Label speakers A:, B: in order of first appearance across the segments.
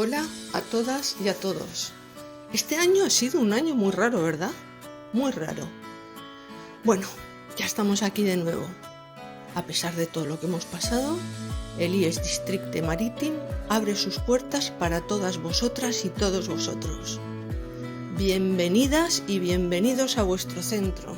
A: Hola a todas y a todos. Este año ha sido un año muy raro, ¿verdad? Muy raro. Bueno, ya estamos aquí de nuevo. A pesar de todo lo que hemos pasado, el IES Districte Marítim abre sus puertas para todas vosotras y todos vosotros. Bienvenidas y bienvenidos a vuestro centro.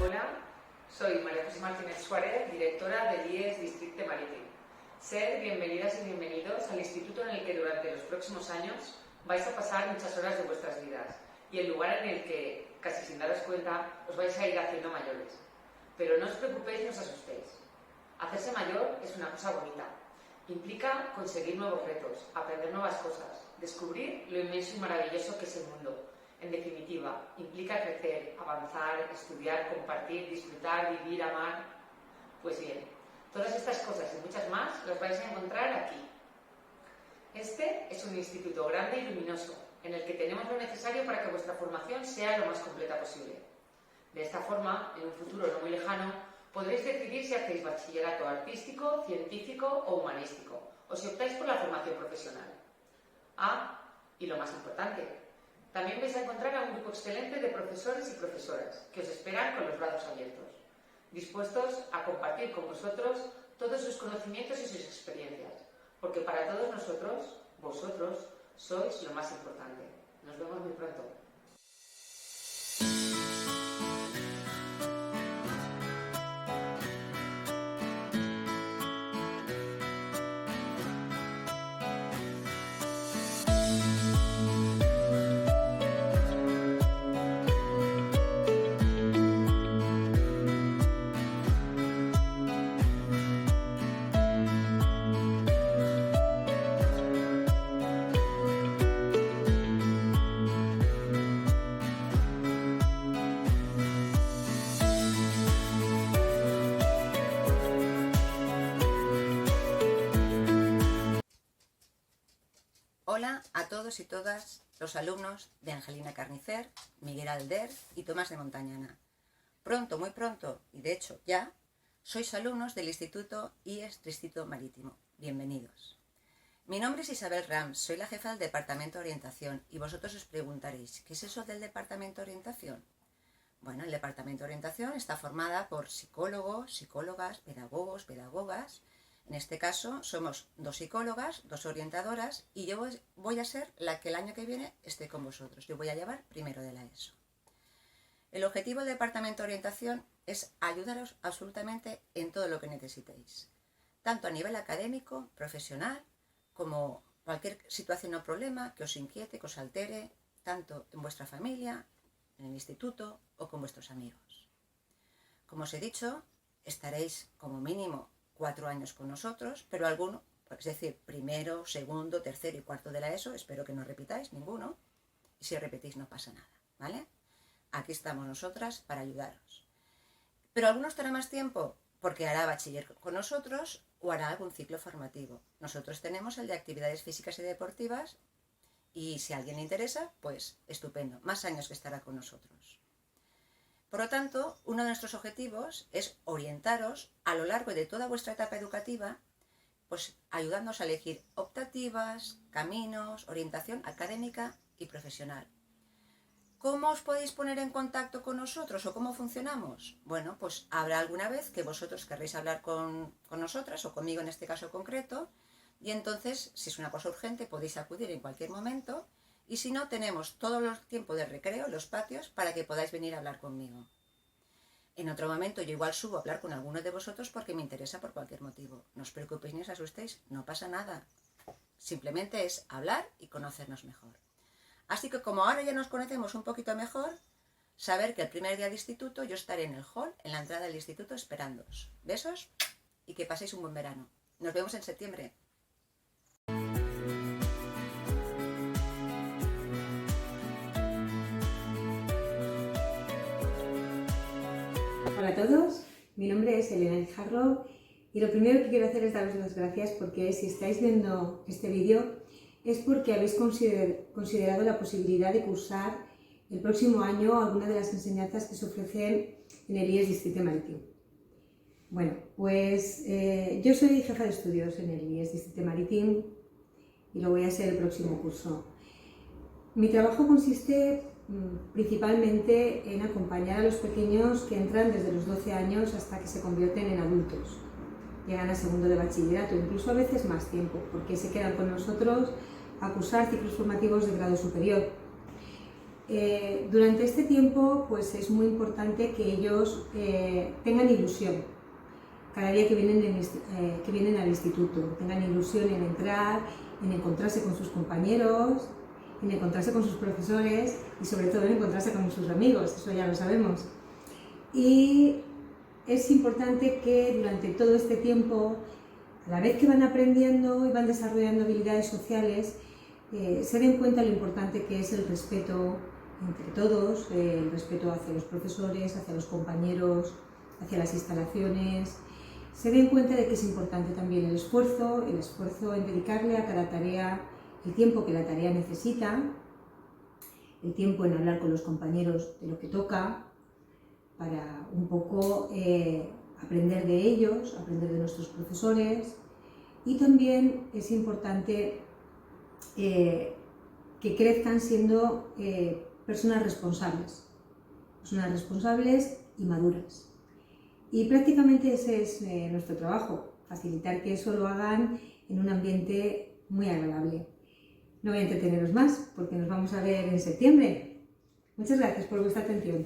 B: Hola, soy María José Martínez Suárez, directora del IES Districte Marítim. Sed bienvenidas y bienvenidos al instituto en el que durante los próximos años vais a pasar muchas horas de vuestras vidas y el lugar en el que, casi sin daros cuenta, os vais a ir haciendo mayores. Pero no os preocupéis ni os asustéis. Hacerse mayor es una cosa bonita. Implica conseguir nuevos retos, aprender nuevas cosas, descubrir lo inmenso y maravilloso que es el mundo. En definitiva, implica crecer, avanzar, estudiar, compartir, disfrutar, vivir, amar. Pues bien, todas estas cosas y muchas más las vais a encontrar aquí. Este es un instituto grande y luminoso, en el que tenemos lo necesario para que vuestra formación sea lo más completa posible. De esta forma, en un futuro no muy lejano, podréis decidir si hacéis bachillerato artístico, científico o humanístico, o si optáis por la formación profesional. Y lo más importante, también vais a encontrar a un grupo excelente de profesores y profesoras que os esperan con los brazos abiertos, dispuestos a compartir con vosotros todos sus conocimientos y sus experiencias, porque para todos nosotros, vosotros, sois lo más importante. Nos vemos muy pronto.
C: Hola a todos y todas los alumnos de Angelina Carnicer, Miguel Alder y Tomás de Montañana. Pronto, muy pronto, y de hecho ya, sois alumnos del Instituto IES Distrito Marítimo. Bienvenidos. Mi nombre es Isabel Rams, soy la jefa del Departamento de Orientación y vosotros os preguntaréis, ¿qué es eso del Departamento de Orientación? Bueno, el Departamento de Orientación está formada por psicólogos, psicólogas, pedagogos, pedagogas. En este caso somos 2 psicólogas, 2 orientadoras y yo voy a ser la que el año que viene esté con vosotros. Yo voy a llevar primero de la ESO. El objetivo del Departamento de Orientación es ayudaros absolutamente en todo lo que necesitéis, tanto a nivel académico, profesional, como cualquier situación o problema que os inquiete, que os altere, tanto en vuestra familia, en el instituto o con vuestros amigos. Como os he dicho, estaréis como mínimo 4 años con nosotros, pero alguno, es decir, primero, segundo, tercero y cuarto de la ESO, espero que no repitáis ninguno, y si repetís no pasa nada, ¿vale? Aquí estamos nosotras para ayudaros. Pero algunos estará más tiempo porque hará bachiller con nosotros o hará algún ciclo formativo. Nosotros tenemos el de actividades físicas y deportivas y si a alguien le interesa, pues estupendo, más años que estará con nosotros. Por lo tanto, uno de nuestros objetivos es orientaros a lo largo de toda vuestra etapa educativa pues ayudándonos a elegir optativas, caminos, orientación académica y profesional. ¿Cómo os podéis poner en contacto con nosotros o cómo funcionamos? Bueno, pues habrá alguna vez que vosotros querréis hablar con nosotras o conmigo en este caso concreto, y entonces, si es una cosa urgente, podéis acudir en cualquier momento, y si no, tenemos todo el tiempo de recreo, los patios, para que podáis venir a hablar conmigo. En otro momento yo igual subo a hablar con alguno de vosotros porque me interesa por cualquier motivo. No os preocupéis ni os asustéis, no pasa nada. Simplemente es hablar y conocernos mejor. Así que como ahora ya nos conocemos un poquito mejor, saber que el primer día de instituto yo estaré en el hall, en la entrada del instituto, esperándoos. Besos y que paséis un buen verano. Nos vemos en septiembre.
D: Hola a todos, mi nombre es Elena Guijarro y lo primero que quiero hacer es daros las gracias porque si estáis viendo este vídeo es porque habéis considerado la posibilidad de cursar el próximo año alguna de las enseñanzas que se ofrecen en el IES Districte Marítim. Bueno, pues yo soy jefa de estudios en el IES Districte Marítim y lo voy a ser el próximo curso. Mi trabajo consiste principalmente en acompañar a los pequeños que entran desde los 12 años hasta que se convierten en adultos. Llegan a segundo de bachillerato, incluso a veces más tiempo, porque se quedan con nosotros a cursar ciclos formativos de grado superior. Durante este tiempo pues es muy importante que ellos tengan ilusión cada día que vienen al instituto, tengan ilusión en entrar, en encontrarse con sus compañeros, en encontrarse con sus profesores y sobre todo en encontrarse con sus amigos, eso ya lo sabemos. Y es importante que durante todo este tiempo, a la vez que van aprendiendo y van desarrollando habilidades sociales, se den cuenta lo importante que es el respeto entre todos, el respeto hacia los profesores, hacia los compañeros, hacia las instalaciones. Se den cuenta de que es importante también el esfuerzo en dedicarle a cada tarea el tiempo que la tarea necesita, el tiempo en hablar con los compañeros de lo que toca, para un poco aprender de ellos, aprender de nuestros profesores, y también es importante que crezcan siendo personas responsables y maduras. Y prácticamente ese es nuestro trabajo, facilitar que eso lo hagan en un ambiente muy agradable. No voy a entreteneros más porque nos vamos a ver en septiembre. Muchas gracias por vuestra atención.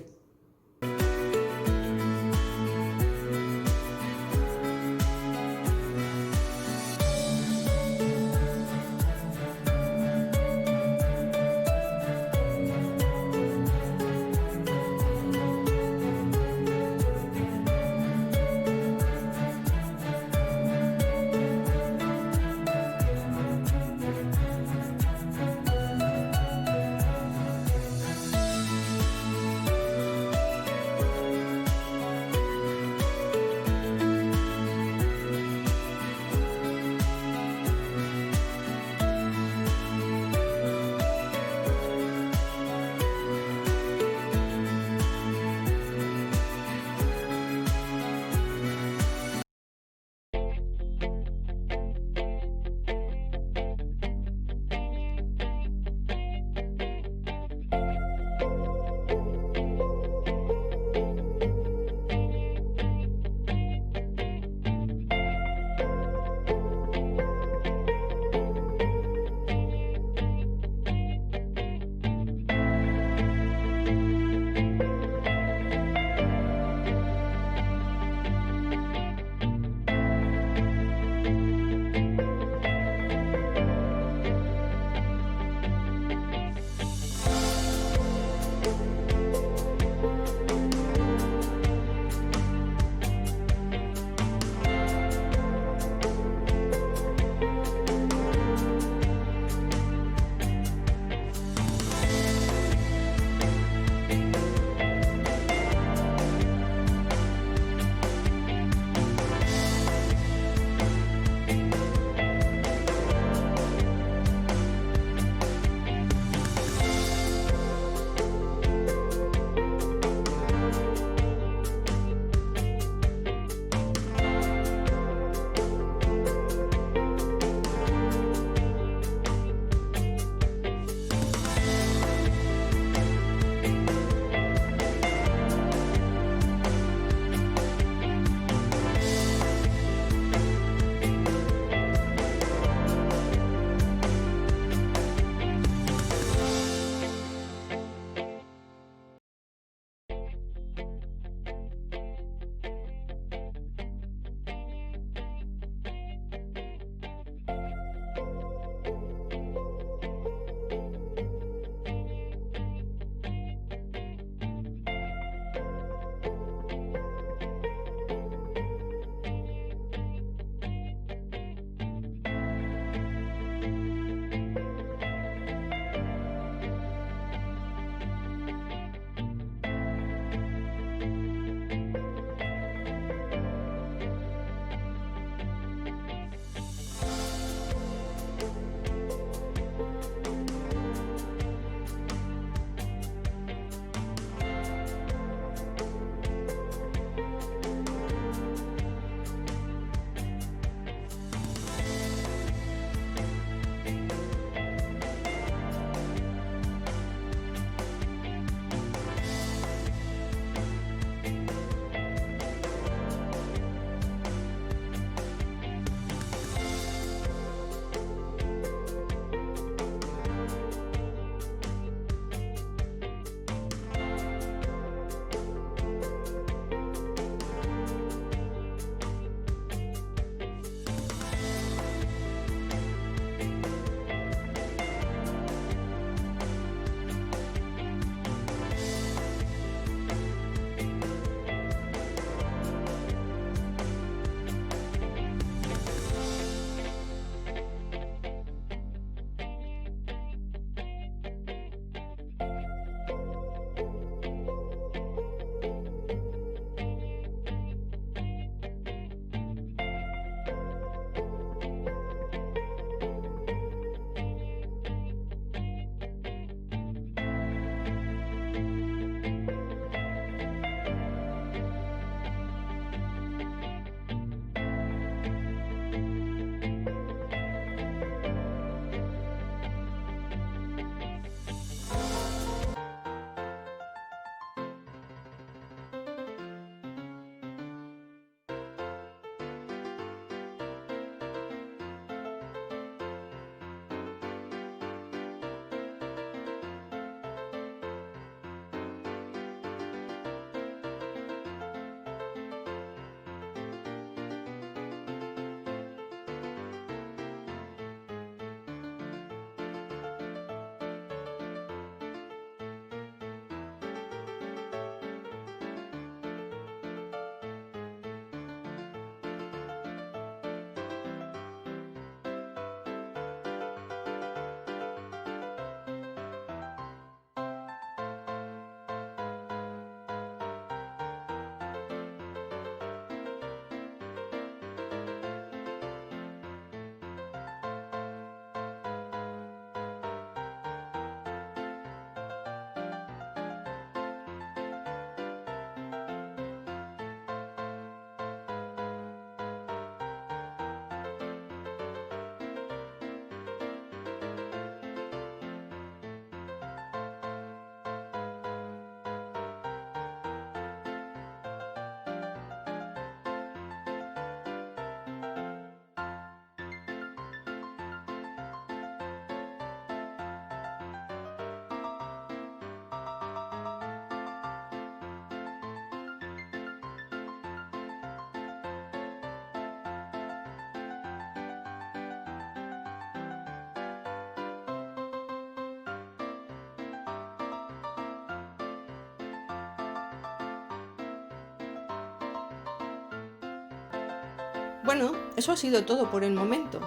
A: Bueno, eso ha sido todo por el momento.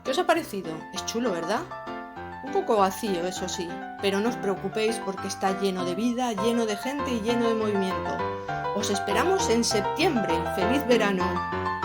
A: ¿Qué os ha parecido? Es chulo, ¿verdad? Un poco vacío, eso sí, pero no os preocupéis porque está lleno de vida, lleno de gente y lleno de movimiento. Os esperamos en septiembre. ¡Feliz verano!